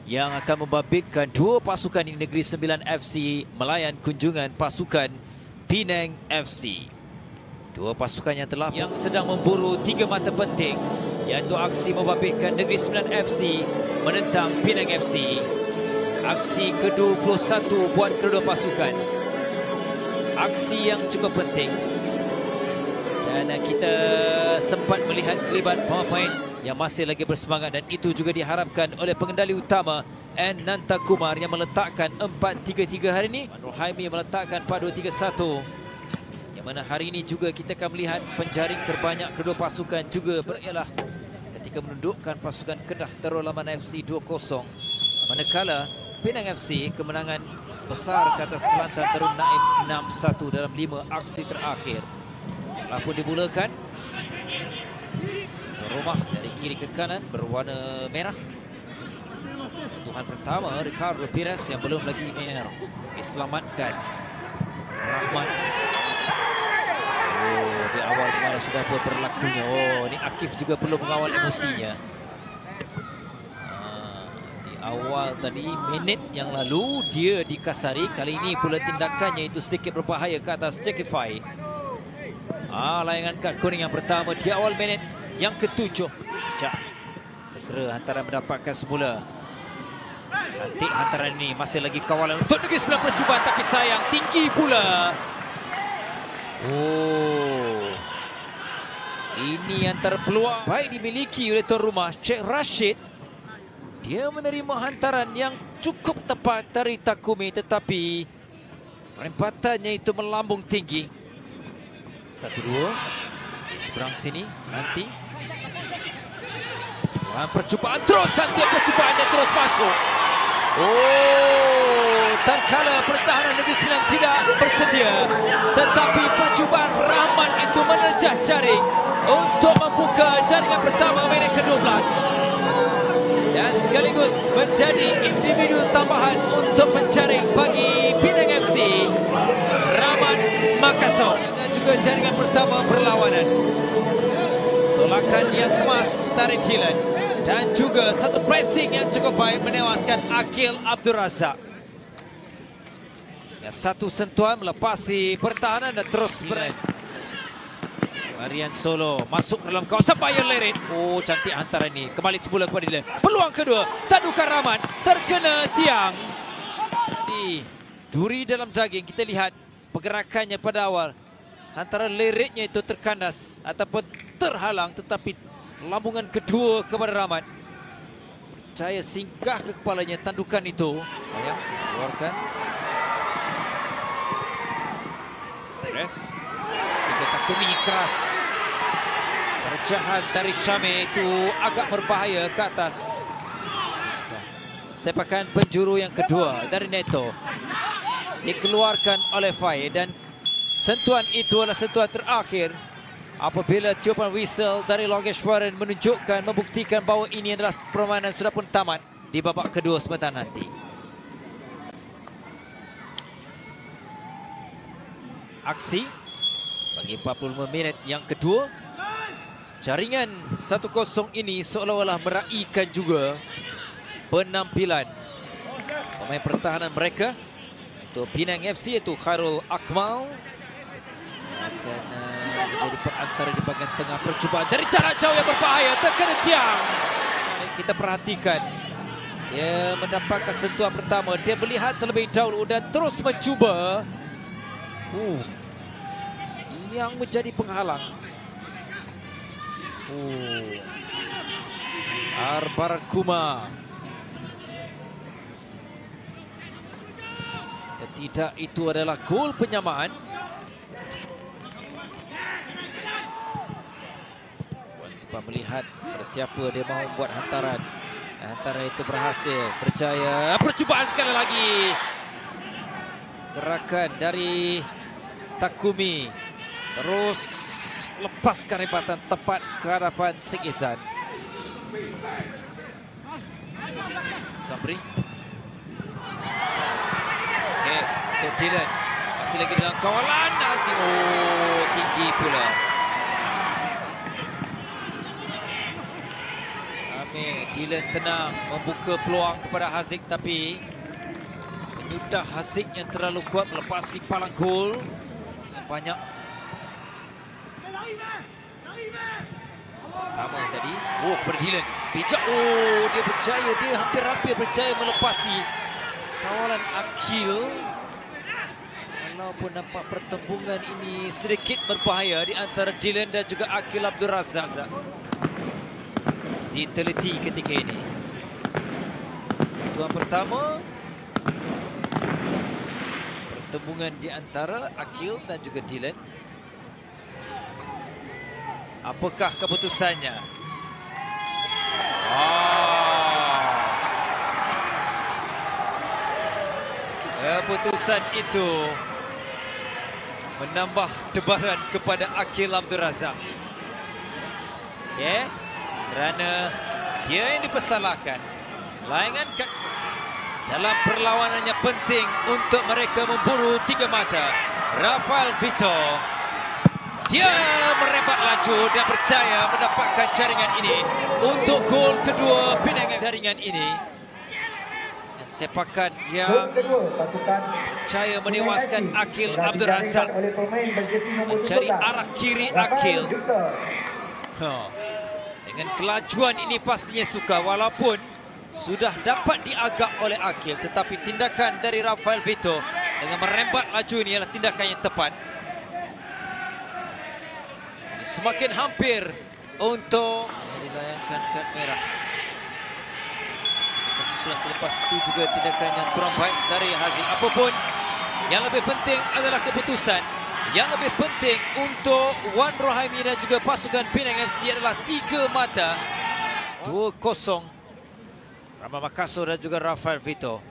yang akan membabitkan dua pasukan di Negeri Sembilan FC melayan kunjungan pasukan Penang FC. Dua pasukan yang sedang memburu tiga mata penting, iaitu aksi membabitkan Negeri Sembilan FC menentang Penang FC. Aksi ke-21 buat kedua pasukan. Aksi yang cukup penting. Dan kita sempat melihat kelibat pemain yang masih lagi bersemangat, dan itu juga diharapkan oleh pengendali utama Nanta Kumar yang meletakkan 4-3-3 hari ini. Manul Haimi meletakkan 4-2-3-1, yang mana hari ini juga kita akan melihat penjaring terbanyak kedua pasukan juga ialah ketika menundukkan pasukan Kedah Teror Laman FC 2-0, manakala Penang FC kemenangan besar ke atas Kelantan Darul Naim 6-1 dalam 5 aksi terakhir. Telah pun dimulakan. Rumah dari kiri ke kanan berwarna merah. Sentuhan pertama Ricardo Pires yang belum lagi merah diselamatkan Rahman. Oh, di awal kemarin sudah berlakunya. Oh, ini Akif juga perlu mengawal emosinya. Di awal tadi minit yang lalu dia dikasari, kali ini pula tindakannya itu sedikit berbahaya ke atas Cekifai. Layangan kad kuning yang pertama di awal minit yang ke-7. Segera hantaran mendapatkan semula. Cantik hantaran ini. Masih lagi kawalan untuk Negeri Sembilan percubaan, tapi sayang tinggi pula. Oh, ini antara peluang baik dimiliki oleh tuan rumah Sheikh Rashid. Dia menerima hantaran yang cukup tepat dari Takumi, tetapi perempatannya itu melambung tinggi. 1-2 di seberang sini nanti. Percubaan terus, cantik percubaan dan terus masuk. Oh, tatkala pertahanan Negeri Sembilan tidak bersedia, tetapi percubaan Rahman itu menerjah jaring untuk membuka jaringan pertama minit ke-12 dan sekaligus menjadi individu tambahan untuk penjaring bagi Penang FC, Rahman Makassar. Dan juga jaringan pertama perlawanan. Tolakan yang kemas dari Dylan. Dan juga satu pressing yang cukup baik menewaskan Akil Abdul Razak. Ya, satu sentuhan melepasi pertahanan dan terus berani. Marian Solo masuk ke dalam kawasan Bayer Lerin. Oh, cantik hantaran ini. Kembali semula kepada Dylan. Peluang kedua. Tadukan Rahman. Terkena tiang. Jadi, duri dalam daging. Kita lihat pergerakannya pada awal. Antara liritnya itu terkandas ataupun terhalang, tetapi lambungan kedua kepada Rahman. Percaya singgah ke kepalanya tandukan itu. Sayang, keluarkan. Press. Ketika Takumi keras. Terjahan dari Syame itu agak berbahaya ke atas. Sepakan penjuru yang kedua dari Neto. Dikeluarkan oleh Fai, dan sentuhan itu adalah sentuhan terakhir. Apabila tiupan whistle dari Logeshwaran menunjukkan, membuktikan bahawa ini adalah permainan sudah pun tamat di babak kedua sebentar nanti. Aksi bagi 45 minit yang kedua. Jaringan 1-0 ini seolah-olah meraihkan juga penampilan pemain pertahanan mereka. Untuk Penang FC itu Khairul Akmal akan menjadi perantara di bahagian tengah. Percubaan dari jarak jauh yang berbahaya, terkena tiang. Kita perhatikan, dia mendapatkan sentuhan pertama, dia melihat terlebih dahulu dan terus mencuba. Yang menjadi penghalang. Arbar Kuma. Tidak, itu adalah gol penyamaan. Sempat melihat pada siapa dia mahu membuat hantaran. Hantaran itu berhasil, berjaya. Percubaan sekali lagi. Gerakan dari Takumi. Terus lepaskan rebatan tepat ke hadapan Sheikh Izan. Sabri. Okey, untuk Dylan. Masih lagi dalam kawalan. Oh, tinggi pula. Dylan tenang membuka peluang kepada Haziq, tapi penyudah Haziq yang terlalu kuat melepasi palang gol yang banyak. Pertama tadi, kepada Dylan. Bijak, dia berjaya, dia hampir-hampir berjaya melepasi kawalan Akil. Walaupun nampak pertembungan ini sedikit berbahaya di antara Dylan dan juga Akil Abdul Razak. Diteliti ketika ini. Sentuhan pertama, pertembungan di antara Akil dan juga Dylan. Apakah keputusannya? Keputusan itu menambah tebaran kepada Akil Abdul Razak. Okey, kerana dia yang dipersalahkan. Layangan dalam perlawanannya penting untuk mereka memburu 3 mata. Rafael Vito, dia merembat laju dan berjaya mendapatkan jaringan ini untuk gol kedua Penang. Jaringan ini sepakan yang berjaya menewaskan Akil Abdul Razak, mencari arah kiri Akil. Dengan kelajuan ini pastinya suka, walaupun sudah dapat diagak oleh Akil, tetapi tindakan dari Rafael Vito dengan merembat laju ini adalah tindakan yang tepat. Semakin hampir untuk dilayangkan kad merah. Susulan selepas itu juga tindakan yang kurang baik dari Haziq. Apapun, yang lebih penting adalah keputusan. Yang lebih penting untuk Wan Rohaimi dan juga pasukan Penang FC adalah 3 mata. 2-0. Rama Makassar dan juga Rafael Vito.